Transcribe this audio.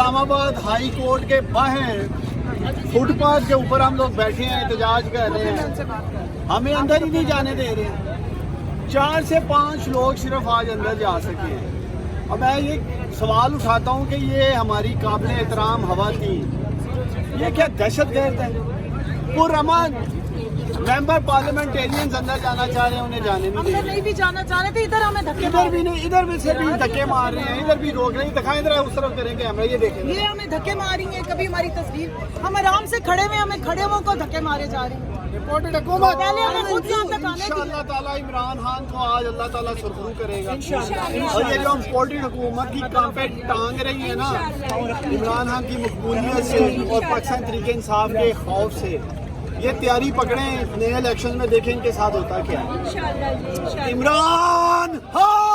اسلام آباد high court کے باہر فٹ پاتھ کے اوپر ہم لوگ بیٹھے ہیں، احتجاج کر رہے ہیں، ہمیں اندر ہی نہیں جانے دے رہے ہیں۔ 4 سے 5 لوگ صرف آج اندر جا سکے ہیں۔ اور میں یہ سوال اٹھاتا ہوں کہ یہ ہماری قابل احترام خواتین یہ کیا دہشت گرد ہے؟ پرامن ممبر پارلیمنٹیرینز اندر جانا چاہ رہے ہیں، انہیں جانے نہیں دے اندر نہیں بھی جانا چاہ رہے تھے، ادھر ہمیں دھکے ادھر بھی نہیں، ادھر بھی سے بھی دھکے مار رہے ہیں، ادھر بھی روک رہے ہیں، دکھائیں ادھر اس طرف کریں گے ہمیں، یہ دیکھیں یہ ہمیں دھکے ماری ہیں۔ کبھی ہماری تصویر ہم آرام سے کھڑے ہوئے، ہمیں کھڑے ہوں کو دھکے مارے جا رہے ہیں۔ رپورٹڈ حکومت پہلے ہمیں خود یہاں تک آنے انشاء اللہ تعالیٰ عمران خان کو آج اللہ تعالیٰ سرخرو کرے گا، اور یہ جو ہم پولٹری حکومت کی کام پہ ٹانگ رہی ہے نا عمران خان کی مقبولیت سے اور پاکستان تحریک انصاف کے خوف سے، یہ تیاری پکڑیں، نئے الیکشن میں دیکھیں ان کے ساتھ ہوتا کیا ہے۔ عمران خان